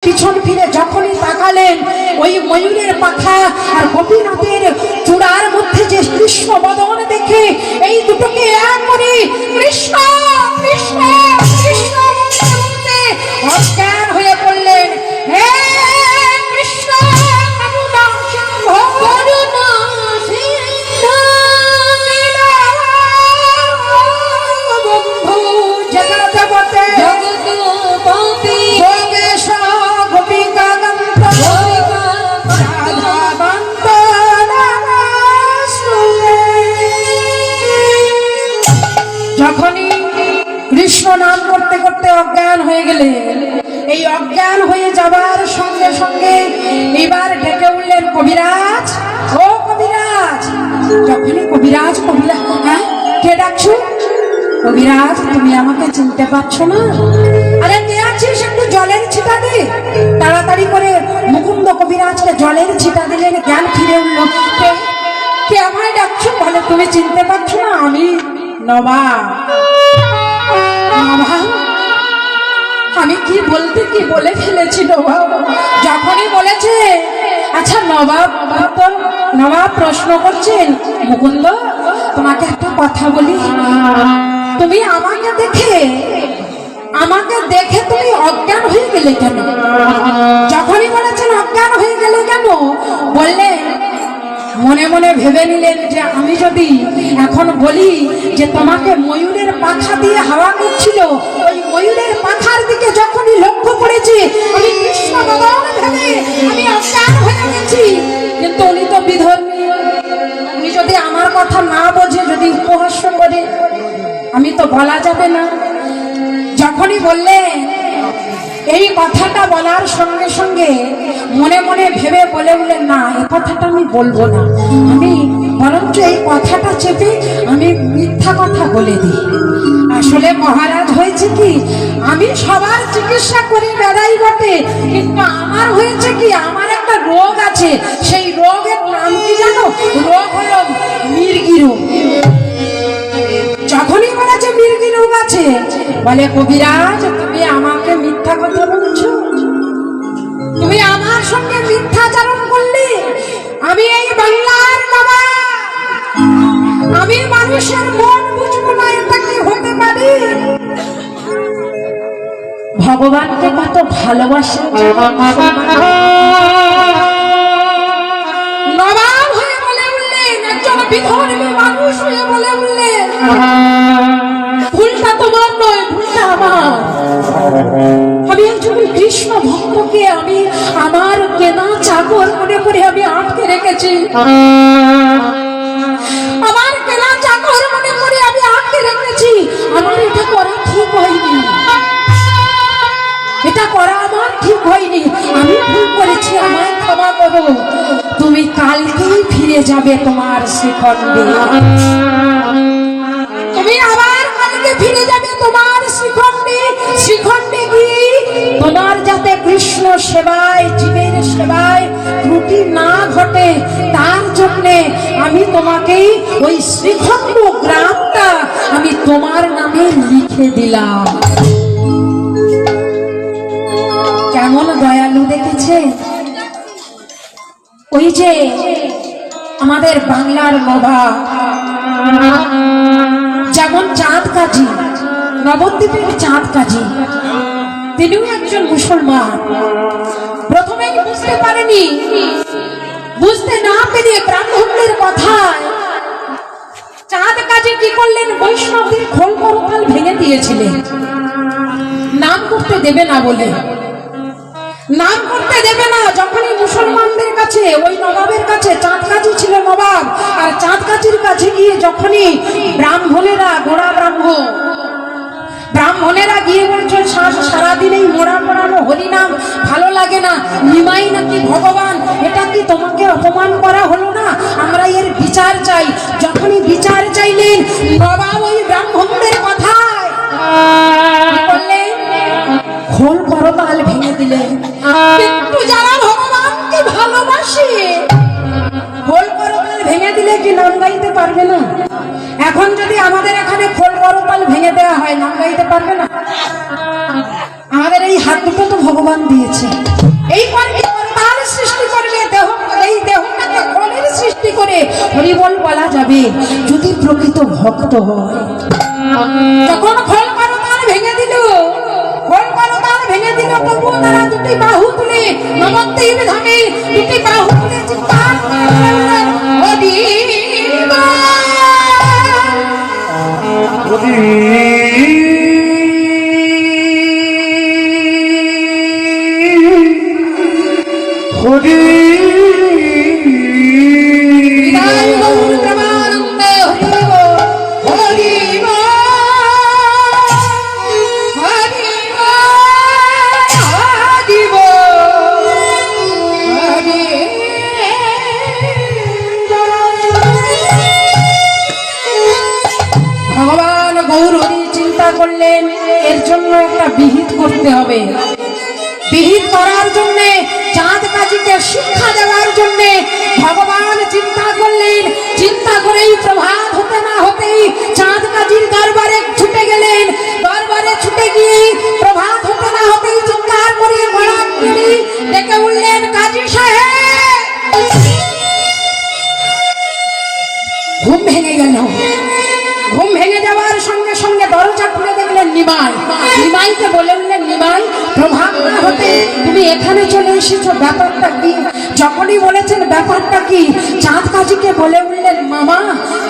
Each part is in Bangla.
পিছন ফিরে যখনই তাকালেন ওই ময়ূরের পাখা আর গোপীনাথের চূড়ার মধ্যে যে কৃষ্ণ বদন দেখে এই দুটোকে এক করে কৃষ্ণ কৃষ্ণ কৃষ্ণ বলতে অজ্ঞান হয়ে পড়লেন। হে কৃষ্ণ করুণা সিন্ধু করুণা সিন্ধু বন্ধু জগৎপতে জগৎপতি যখনই কৃষ্ণ নাম করতে করতে অজ্ঞান হয়ে গেলে এই অজ্ঞান হয়ে যাবার সঙ্গে সঙ্গে এবার ডেকে উঠলেন কবিরাজ, ও কবিরাজ। যখনই কবিরাজ কবিরাজ হ্যাঁ কে ডাকছো? কবিরাজ তুমি আমাকে চিনতে পারছো না? আরে কে আছিস একটু জলের ছিটা দে। তাড়াতাড়ি করে মুকুন্দ কবিরাজকে জলের ছিটা দিলেন। জ্ঞান ফিরে উঠল। কে আমায় ডাকছো? বলে তুমি চিনতে পারছো না? আমি নবাব। আমি কি বলতে কি বলে ফেলেছি নবাব। যখনই বলেছে আচ্ছা নবাব তো নবাব প্রশ্ন করছেন মুকুন্দ তোমাকে একটা কথা বলি, তুমি আমাকে দেখে তুমি অজ্ঞান হয়ে গেলে কেন? যখনই বলেছেন অজ্ঞান হয়ে গেলে কেন, বললেন মনে মনে ভেবে নিলেন যে আমি যদি এখন বলি যে তোমাকে ময়ূরের পাখা দিয়ে হাওয়া করছিল, ওই ময়ূরের পাখার দিকে যখনই লক্ষ্য করেছি আমি কৃষ্ণ বদন ভেবে আমি অজ্ঞান হয়ে গেছি। কিন্তু উনি তো বিধর্মী, উনি যদি আমার কথা না বোঝে, যদি উপহাস্য করে, আমি তো বলা যাবে না। যখনই বললেন এই কথাটা বলার সঙ্গে সঙ্গে মনে মনে ভেবে বলে উঠলেন না এই কথাটা আমি বলবো না, আমি বরঞ্চ এই কথাটা চেপে আমি মিথ্যা কথা বলে দিই। আসলে মহারাজ হয়েছে কি, আমি সবার চিকিৎসা করে বেড়াই বটে, কিন্তু আমার হয়েছে কি আমার একটা রোগ আছে। সেই রোগের নাম কি জানো? রোগ হলো মির্গি রোগ। যখনই বলেছে মির্গি রোগ আছে, বলে কবিরাজ তুমি আমাকে মিথ্যা কথা বলছো, তুমি আমার সঙ্গে মিথ্যাচারণ করলে। আমি এই বাংলার বাবা, আমি মানুষের মন বুঝবো না, এটা কি হতে পারে? ভগবানকে কত ভালোবাসেন নবাব হয়ে বলে উঠলেন, একজন বিধর্মী মানুষ হয়ে বলে উঠলেন ভুলটা তোমার নয়, ভুলটা আমার। আমি একজন কৃষ্ণ ভক্তকে আমি আমার কেনা চাকর মনে করে আমি আটকে রেখেছি, আমার কেনা চাকর মনে করে আমি আটকে রেখেছি। আমার এটা করা ঠিক হয়নি, এটা করা আমার ঠিক হয়নি, আমি ভুল করেছি, আমায় ক্ষমা করো। তুমি কালকেই ফিরে যাবে তোমার শ্রীখণ্ডে, তুমি আবার কালকে ফিরে যাবে তোমার শ্রীখণ্ডে। শ্রীখণ্ডে গিয়ে তোমার যাতে কৃষ্ণ সেবায় জীবের সেবায় ত্রুটি না ঘটে, তার জন্যে আমি তোমাকে ওই শ্রীখণ্ড গ্রামটা আমি তোমার নামে লিখে দিলাম। কেমন দয়ালু দেখেছে? ওই যে আমাদের বাংলার নবাব, যেমন চাঁদ কাজী, নবদ্বীপের চাঁদ কাজী, তিনিও একজন মুসলমান। প্রথমেই বুঝতে পারেনি, বুঝতে না পেরে ব্রাহ্মণদের কথায় চাঁদ কাজী কি করলেন, বৈষ্ণবদের খোল করতাল ভেঙে দিয়েছিলেন। নাম করতে দেবে না বলে, নাম করতে দেবে না। যখনই মুসলমানদের কাছে, ওই নবাবের কাছে, চাঁদ কাজী ছিল নবাব, আর চাঁদ কাজীর কাছে গিয়ে যখনই ব্রাহ্মণেরা, গোড়া ব্রাহ্মণেরা গিয়ে বলছে সারাদিন এই মোড়া পড়ানো হরিনাম ভালো লাগে না, নিমাই নাকি ভগবান, এটা কি তোমাকে অপমান করা হলো না? আমরা এর বিচার চাই। যখনই বিচার চাইলেন নবাব ওই ব্রাহ্মণদের কথায় বললেন খোল করতাল ভেঙে দিলেন। কিন্তু যারা ভগবানকে ভালোবাসে খোল করতাল ভেঙে দিলে কি নাম গাইতে পারবে না? এখন যদি আমাদের এখানে খোল করতাল ভেঙে দেওয়া হয় নাম গাইতে পারবে না? আমাদের এই হাত দুটো তো ভগবান দিয়েছে, এই তার সৃষ্টি করবে দেহ, এই দেহটাকে ফলের সৃষ্টি করে হরিবল বলা যাবে যদি প্রকৃত ভক্ত হয়। যখন খোল করতাল ভেঙে দিল, খোল করতাল ভেঙে দিল, তবুও তারা দুটি বাহু তুলে নবদ্বীপ ধামে দুটি বাহু তুলে চিৎকার করে বললেন, করলেন এর জন্য একটা বিহিত করতে হবে। বিহিত করার জন্য চাঁদ কাজীকে শিক্ষা দেওয়ার জন্য ভগবান চিন্তা করলেন। চিন্তা করেই প্রভাত হতে না হতেই চাঁদ কাজীর দরবারে ছুটে গেলেন। দরবারে ছুটে গিয়ে প্রভাত হতে না হতেই চিৎকার করে গলা তুলে ডেকে উঠলেন, কাজী সাহেব। ঘুম ভেঙে গেল। ঘুম ভেঙে যাওয়ার সঙ্গে সঙ্গে দরজা খুলে দেখলেন নিমাই। নিমাইকে বললেন, নিমাই প্রভাত না হতে তুমি এখানে চলে এসেছো, ব্যাপারটা কি? যখনই বলেছেন ব্যাপারটা কি, চাঁদ কাজীকে বলে উঠলেন, মামা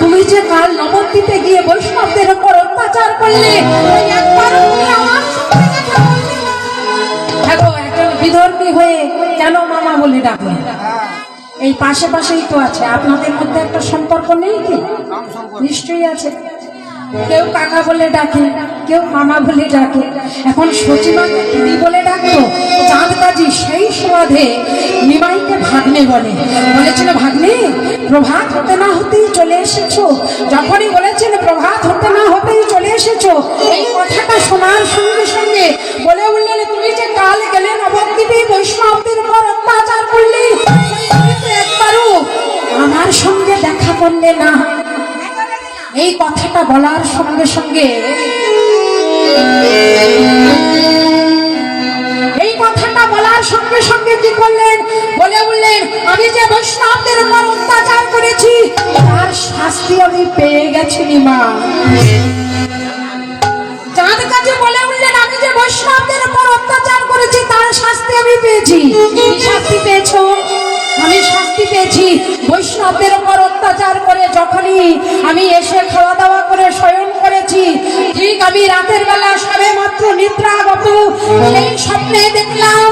তুমি যে কাল নবদ্বীপে গিয়ে বৈষ্ণবদের উপর অত্যাচার করলে, একজন বিধর্মী হয়ে কেন মামা বলে ডাকলেন? এই পাশে পাশেই তো আছে, আপনাদের মধ্যে একটা সম্পর্ক নেই কি? নিশ্চয়ই আছে। কেউ কাকা বলে ডাকে, কেউ মামা বলে ডাকে। এখন সচিবাকে দিদি বলে ডাকতো চাঁদ কাজী সেই সুবাদে নিমাইকে ভাগ্নে বলে। বলেছিল, ভাগ্নে প্রভাত হতে না হতেই চলে এসেছো। যখনই বলেছেন প্রভাত হতে না হতেই চলে এসেছো, এই কথাটা শোনার সঙ্গে সঙ্গে বলে উঠলেন, তুমি যে কাল গেলে নবদ্বীপে বৈষ্ণবদের উপর অত্যাচার করলে, একবারও আমার সঙ্গে দেখা করলে না। এই কথাটা বলার সঙ্গে সঙ্গে কি করলেন? বলে বললেন, আমি যে বৈষ্ণবদের উপর অত্যাচার করেছি তার শাস্তি আমি পেয়ে গেছি মা। চাঁদ কাজী বলে উঠলেন, আমি যে বৈষ্ণবদের উপর অত্যাচার করেছি তার শাস্তি আমি পেয়েছি। কি শাস্তি পেয়েছো? আমি শাস্তি পেয়েছি বৈষ্ণবদের উপর অত্যাচার করে যখনই আমি এসে খাওয়া দাওয়া করে শয়ন করেছি, ঠিক আমি রাতের বেলা সবে মাত্র নিদ্রাগত, সেই স্বপ্নে দেখলাম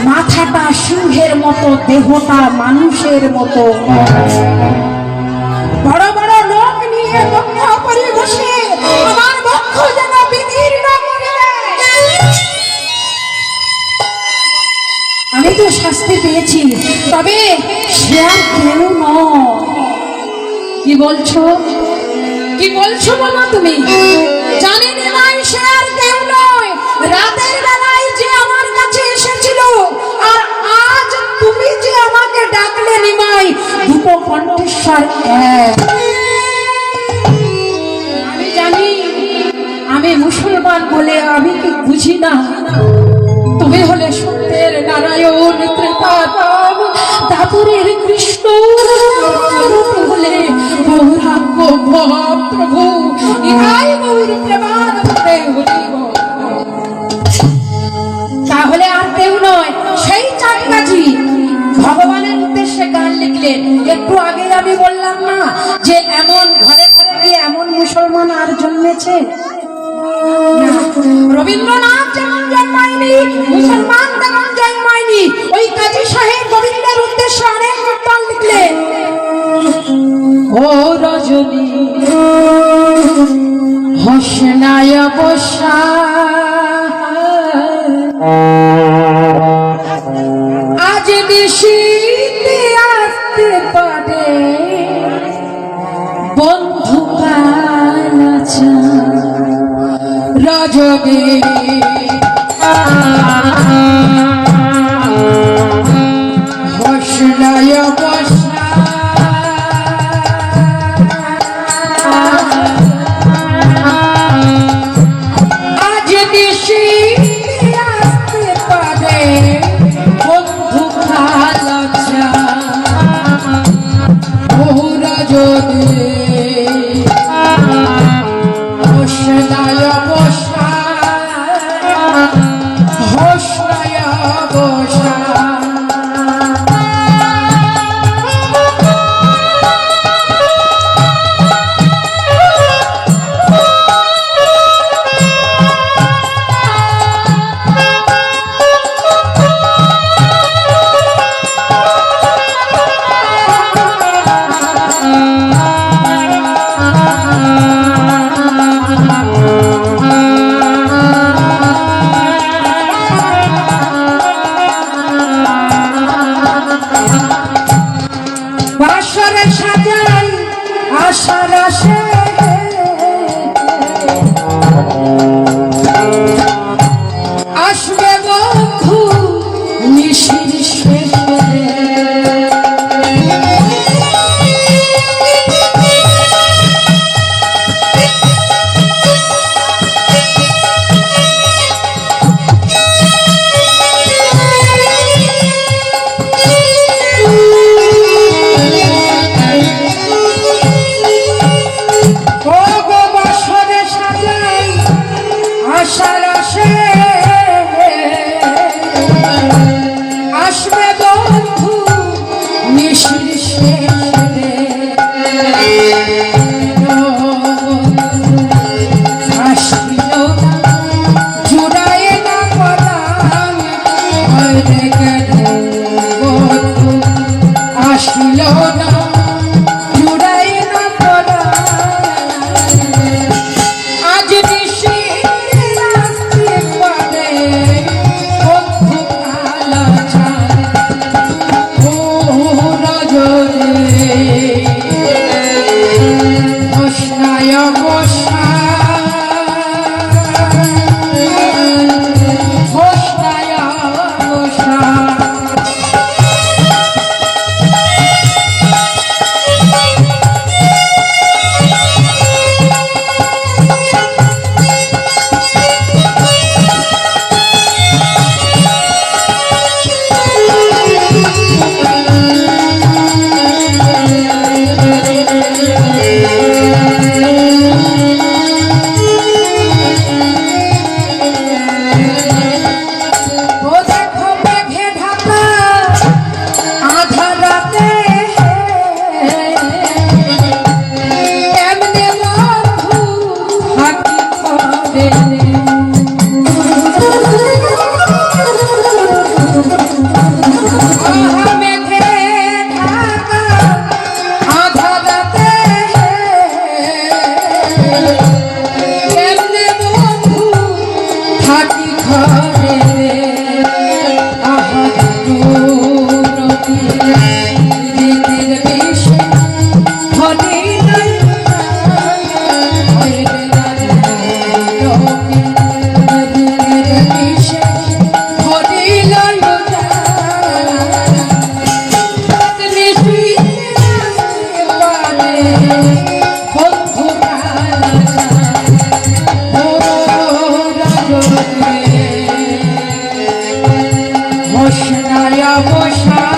মাথাটা সিংহের মতো, দেহটা মানুষের মতো, বড় বড় লোক নিয়ে বক্ষ করে বসে আমার বক্ষ যেন বিদীর্ণ করে। আমি তো শাস্তি পেয়েছি, তবে সে আর কেউ নয়। কি বলছো? কি বলছো বলো তুমি? জানি নিমাই সে আর কেউ নয়। রাতের বেলায় যে আমার কাছে এসেছিল আর আজ তুমি যে আমাকে ডাকলে নিমাই, দুটো কণ্ঠস্বর এক। আমি জানি আমি মুসলমান বলে আমি কি বুঝি না, তুমি হলে সত্যের নারায়ণ, কৃপাদাম দাপুরের কৃষ্ণ, হলে গৌরাঙ্গ মহাপ্রভু, ইহাই গৌর প্রেমানন্দে হরিব। তাহলে আর কেউ নয়, সেই চাঁদ কাজী ভগবানের উদ্দেশ্যে গান লিখলেন। একটু আগে আমি বললাম না যে এমন ঘরে ঘরে গিয়ে এমন মুসলমান আর জন্মেছে? রবীন্দ্রনাথ যেমন জন্মায়নি, মুসলমান তেমন জন্মায়নি। ওই কাজী সাহেব গোবিন্দের উদ্দেশ্যে অনেক কীর্তন লিখলেন। ও রজনী হোসনায় বসা, আজ নিশীতে আসতে পারে বন্ধু কালাচা রজনী হোসনায় বসা, আজ নিশীতে বসা বাসরে সাজাই আশার আসে আসবে বন্ধু নিশির শেষে আশার আসে আসবে বন্ধু নিশির শেষে আসিল জুড়াই না পরাণ হইলে গেল বন্ধু আসিল না জুড়াই না পরাণ আজ নিশি বসা